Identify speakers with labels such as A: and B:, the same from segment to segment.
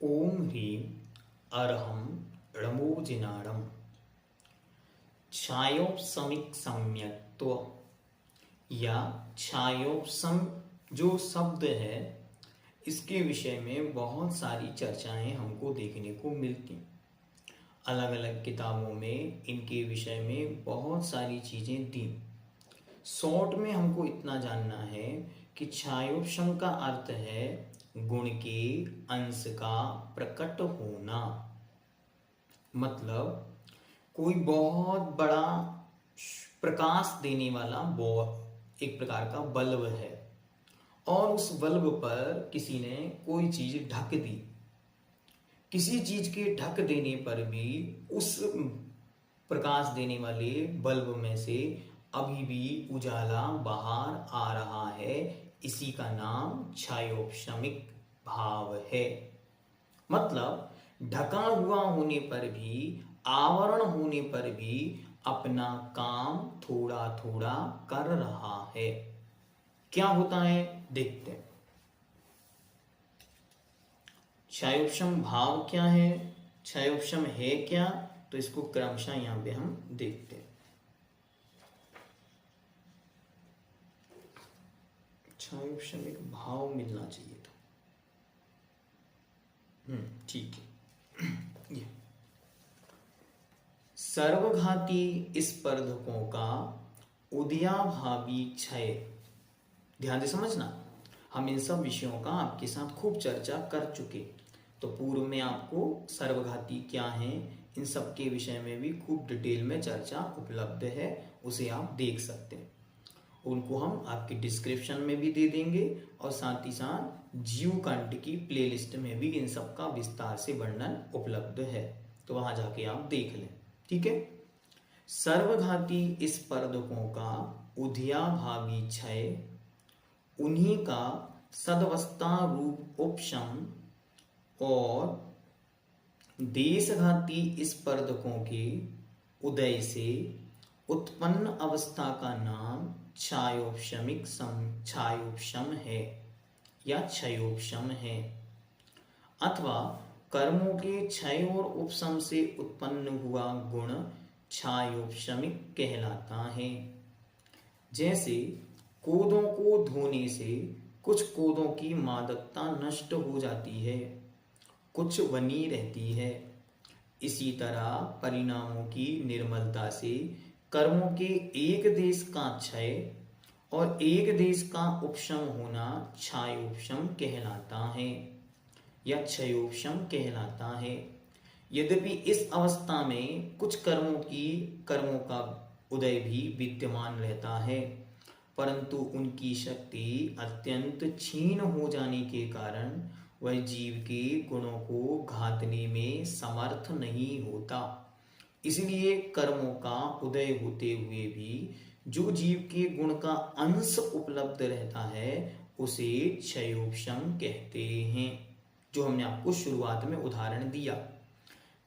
A: ओम ह्रीं अरहं णमोजिनाणं छायोपशमिक सम्यक्त्व या छायोपशम जो शब्द है इसके विषय में बहुत सारी चर्चाएं हमको देखने को मिलती। अलग अलग किताबों में इनके विषय में बहुत सारी चीज़ें दी। शॉर्ट में हमको इतना जानना है कि छायोपशम का अर्थ है गुण के अंश का प्रकट होना। मतलब कोई बहुत बड़ा प्रकाश देने वाला एक प्रकार का बल्ब है और उस बल्ब पर किसी ने कोई चीज ढक दी। किसी चीज के ढक देने पर भी उस प्रकाश देने वाले बल्ब में से अभी भी उजाला बाहर आ रहा है। इसी का नाम छायोपशमिक भाव है। मतलब ढका हुआ होने पर भी, आवरण होने पर भी अपना काम थोड़ा थोड़ा कर रहा है। क्या होता है देखते हैं। छायोपशम भाव क्या है, छायोपशम है क्या, तो इसको क्रमशः यहां पे हम देखते हैं। छायोपशम एक भाव मिलना चाहिए था। ठीक है। ये सर्वघाती स्पर्धकों का उदयाभावी क्षय। ध्यान से समझना, हम इन सब विषयों का आपके साथ खूब चर्चा कर चुके। तो पूर्व में आपको सर्वघाती क्या है इन सब के विषय में भी खूब डिटेल में चर्चा उपलब्ध है, उसे आप देख सकते हैं। उनको हम आपके डिस्क्रिप्शन में भी दे देंगे और साथ ही साथ जीवकांड की प्लेलिस्ट में भी इन सब का विस्तार से वर्णन उपलब्ध है, तो वहां जाके आप देख लें। ठीक है। सर्वघाती स्पर्धकों का उदयाभावी क्षय, उन्हीं का सदवस्था रूप उपशम और देशघाती स्पर्धकों के उदय से उत्पन्न अवस्था का नाम छायोपशम है या क्षयोपशम है, अथवा कर्मों के क्षय और उपशम से उत्पन्न हुआ गुण छायोपशमिक कहलाता है। जैसे कोदों को धोने से कुछ कोदों की मादकता नष्ट हो जाती है, कुछ बनी रहती है। इसी तरह परिणामों की निर्मलता से कर्मों के एक देश का क्षय और एक देश का उपशम होना क्षयोपशम कहलाता है या क्षयोपशम कहलाता है। यद्यपि इस अवस्था में कुछ कर्मों का उदय भी विद्यमान रहता है, परंतु उनकी शक्ति अत्यंत क्षीण हो जाने के कारण वह जीव के गुणों को घातने में समर्थ नहीं होता। इसलिए कर्मों का उदय होते हुए भी जो जीव के गुण का अंश उपलब्ध रहता है उसे क्षयोपशम कहते हैं। जो हमने आपको शुरुआत में उदाहरण दिया,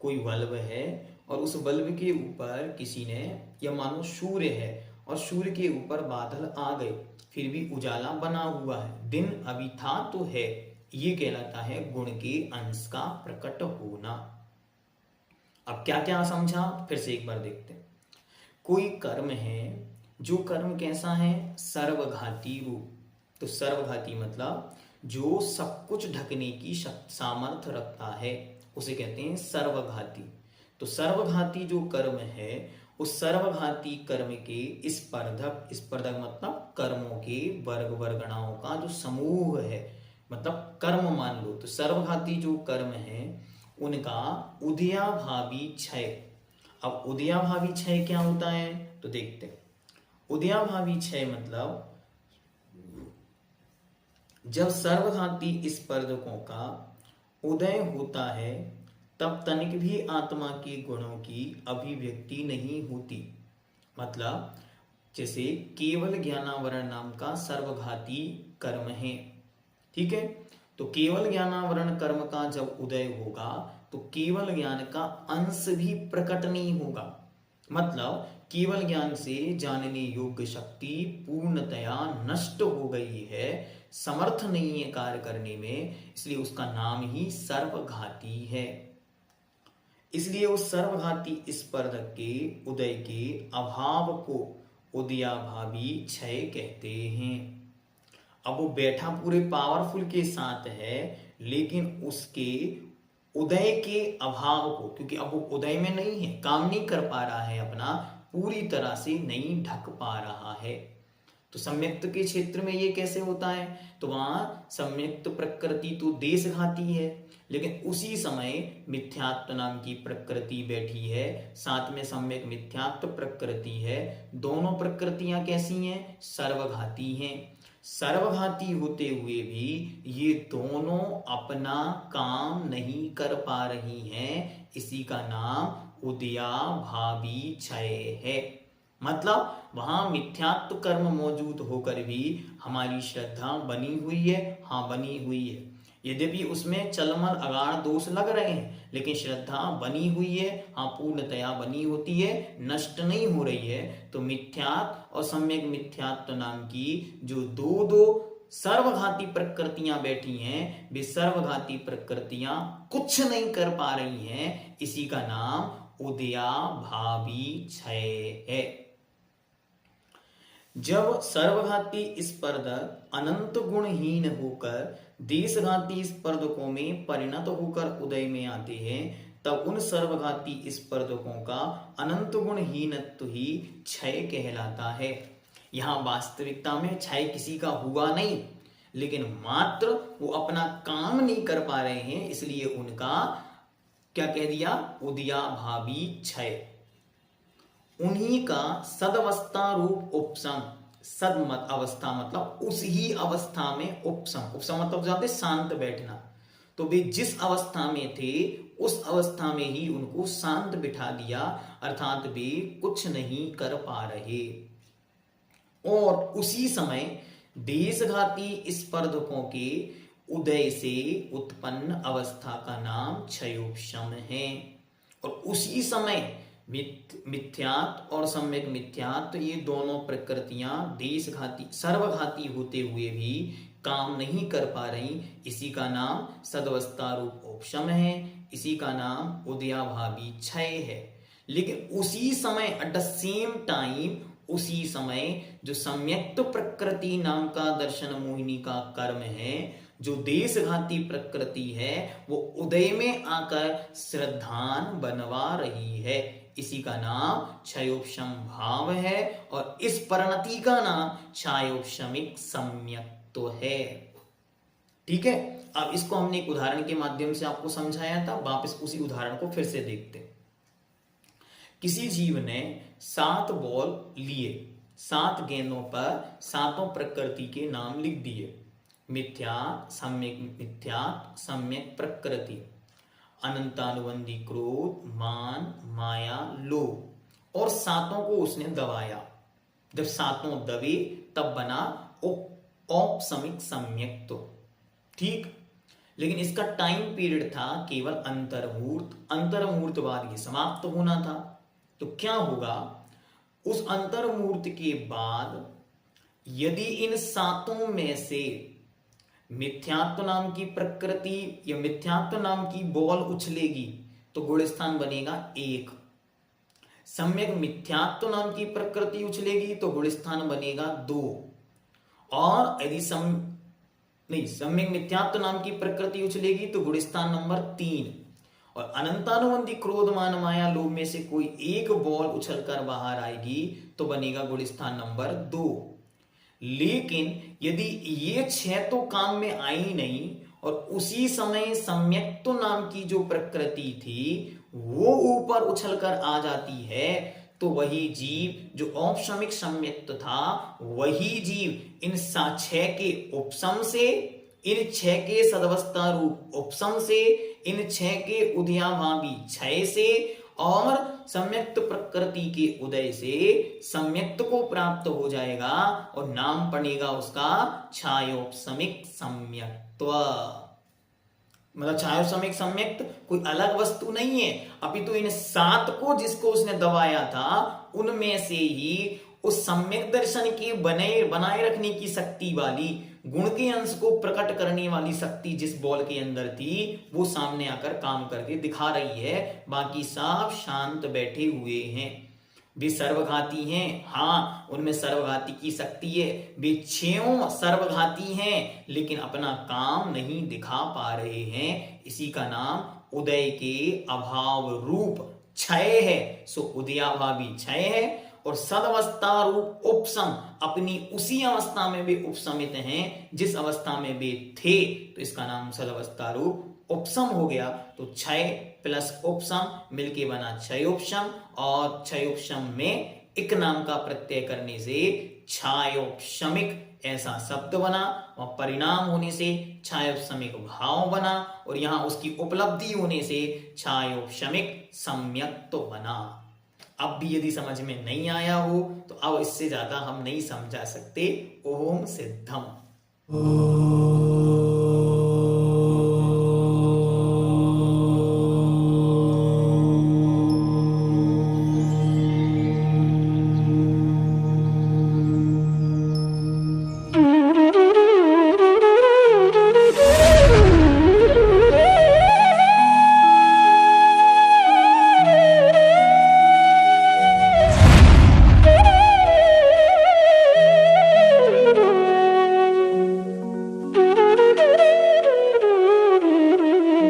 A: कोई बल्ब है और उस बल्ब के ऊपर किसी ने, या मानो सूर्य है और सूर्य के ऊपर बादल आ गए, फिर भी उजाला बना हुआ है, दिन अभी था तो है, ये कहलाता है गुण के अंश का प्रकट होना। अब क्या क्या समझा, फिर से एक बार देखते हैं। कोई कर्म है, जो कर्म कैसा है, सर्वघाती रूप। तो सर्वघाती मतलब जो सब कुछ ढकने की सामर्थ्य रखता है, उसे कहते हैं सर्वघाती। तो सर्वघाती जो कर्म है, उस सर्वघाती कर्म के स्पर्धक मतलब कर्मों के वर्ग वर्गणाओं का जो समूह है, मतलब कर्म मान लो। तो सर्वघाती जो कर्म है उनका उदयाभावी क्षय। अब उदयाभावी क्षय क्या होता है तो देखते हैं। उदयाभावी क्षय मतलब जब सर्वघाती स्पर्धकों का उदय होता है तब तनिक भी आत्मा के गुणों की अभिव्यक्ति नहीं होती। मतलब जैसे केवल ज्ञानावरण नाम का सर्वघाती कर्म है, ठीक है। तो केवल ज्ञानावरण कर्म का जब उदय होगा तो केवल ज्ञान का अंश भी प्रकट नहीं होगा। मतलब केवल ज्ञान से जानने योग्य शक्ति पूर्णतया नष्ट हो गई है, समर्थ नहीं है कार्य करने में, इसलिए उसका नाम ही सर्वघाती है। इसलिए उस सर्वघाती स्पर्धक के उदय के अभाव को उदयाभावी क्षय कहते हैं। अब वो बैठा पूरे पावरफुल के साथ है, लेकिन उसके उदय के अभाव को, क्योंकि अब वो उदय में नहीं है, काम नहीं कर पा रहा है, अपना पूरी तरह से नहीं ढक पा रहा है। तो सम्यक्त के क्षेत्र में ये कैसे होता है? तो वहां सम्यक्त प्रकृति तो देशघाती है, लेकिन उसी समय मिथ्यात्व नाम की प्रकृति बैठी है, साथ में सम्यक मिथ्यात्व प्रकृति है। दोनों प्रकृतियां कैसी हैं? सर्वघाती हैं। सर्वघाती होते हुए भी ये दोनों अपना काम नहीं कर पा रही हैं, इसी का नाम उदयाभावी क्षय है। मतलब वहां मिथ्यात्व कर्म मौजूद होकर भी हमारी श्रद्धा बनी हुई है, हाँ बनी हुई है। यद्यपि उसमें चलमल अगाढ़ दोष लग रहे हैं, लेकिन श्रद्धा बनी हुई है, हाँ पूर्णतया बनी होती है, नष्ट नहीं हो रही है। तो मिथ्यात्व और सम्यक मिथ्यात्व नाम की जो दो सर्वघाती प्रकृतियां बैठी हैं, वे सर्वघाती प्रकृतियां कुछ नहीं कर पा रही हैं, इसी का नाम उदयाभावी क्षय है। जब सर्वघाती स्पर्धक अनंत गुणहीन होकर देशघाती स्पर्धकों में परिणत होकर उदय में आते हैं, तब उन सर्वघाती स्पर्धकों का अनंत गुणहीनत्व ही क्षय कहलाता है। यहां वास्तविकता में क्षय किसी का हुआ नहीं, लेकिन मात्र वो अपना काम नहीं कर पा रहे हैं, इसलिए उनका क्या कह दिया? उदयाभावी क्षय। उन्हीं का सदवस्था रूप उपशम, सदमत अवस्था मतलब उस ही अवस्था में उपशम, उपशम मतलब जाते शांत बैठना। तो वे जिस अवस्था में थे उस अवस्था में ही उनको शांत बिठा दिया, अर्थात वे कुछ नहीं कर पा रहे। और उसी समय देशघाती स्पर्धकों के उदय से उत्पन्न अवस्था का क्षयोपशम क्षयोपशम है। और उसी समय मिथ्यात और सम्यक मिथ्यात, ये दोनों प्रकृतियां देशघाती सर्वघाती होते हुए भी काम नहीं कर पा रही, इसी का नाम सदवस्था रूप उपशम है, इसी का नाम उदयाभावी क्षय है। लेकिन उसी समय एट द सेम टाइम, उसी समय जो सम्यक्त प्रकृति नाम का दर्शन मोहिनी का कर्म है, जो देशघाती प्रकृति है, वो उदय में आकर श्रद्धान बनवा रही है, इसी का नाम क्षयोपशम भाव है। और इस परिणति का नाम क्षयोपशमिक सम्यक्त्व है। ठीक है, अब इसको हमने एक उदाहरण के माध्यम से आपको समझाया था, वापस उसी उदाहरण को फिर से देखते हैं। किसी जीव ने 7 बॉल लिए, 7 गेंदों पर 7 प्रकृति के नाम लिख दिए, मिथ्या, सम्यक प्रकृति, अनंतानुबंधी क्रोध, मान, माया, लोभ, और 7 को उसने दबाया। जब 7 दबे तब बना औपसमिक सम्यक्त्व। ठीक, लेकिन इसका टाइम पीरियड था केवल अंतर्मुहूर्त, अंतर्मुहूर्त बाद ये समाप्त होना था। तो क्या होगा? उस अंतर्मुहूर्त के बाद यदि इन 7 में से मिथ्यात्व नाम की प्रकृति या मिथ्यात्व नाम की बॉल उछलेगी तो गुणस्थान बनेगा 1। सम्यक मिथ्यात्व नाम की प्रकृति उछलेगी तो गुणस्थान बनेगा 2। और यदि सम्यक मिथ्यात्व नाम की प्रकृति उछलेगी तो गुणस्थान नंबर 3। और अनंतानुबंधी क्रोध, मान, माया, लोभ में से कोई एक बॉल उछलकर बाहर आएगी तो बनेगा गुणस्थान नंबर 2। लेकिन यदि ये 6 तो काम में आई नहीं और उसी समय सम्यक्त्व नाम की जो प्रकृति थी वो ऊपर उछलकर आ जाती है, तो वही जीव जो औपशमिक सम्यक्त था, वही जीव इन छह के उपसम से, इन छह के सदवस्था रूप उपसम से, इन छह के उदयाभावी क्षय से और सम्यक्त प्रकृति के उदय से सम्यक्त को प्राप्त हो जाएगा और नाम पड़ेगा उसका छायोपशमिक सम्यक्त्व। मतलब छायोपशमिक सम्यक्त कोई अलग वस्तु नहीं है, अपितु इन सात को जिसको उसने दबाया था उनमें से ही उस सम्यक दर्शन के बनाए रखने की शक्ति वाली, गुण के अंश को प्रकट करने वाली शक्ति जिस बॉल के अंदर थी वो सामने आकर काम करके दिखा रही है। बाकी सब शांत बैठे हुए हैं। वे सर्वघाती हैं, हाँ उनमें सर्वघाती की शक्ति है, वे छयों सर्वघाती हैं लेकिन अपना काम नहीं दिखा पा रहे हैं। इसी का नाम उदय के अभाव रूप क्षय है। सो उदयाभावी क्षय है और सदवस्था रूप उपसम, अपनी उसी अवस्था में वे उपसमित हैं जिस अवस्था में वे थे, तो इसका नाम सदवस्था रूप उपसम हो गया। तो क्षय प्लस उपसम मिलके बना क्षयोपशम और क्षयोपशम में इक नाम का प्रत्यय करने से छायोपशमिक ऐसा शब्द बना और परिणाम होने से छायोपशमिक भाव बना और यहां उसकी उपलब्धि होने से छायोपशमिक सम्यक तो बना। अब भी यदि समझ में नहीं आया हो तो अब इससे ज्यादा हम नहीं समझा सकते। ओम सिद्धम।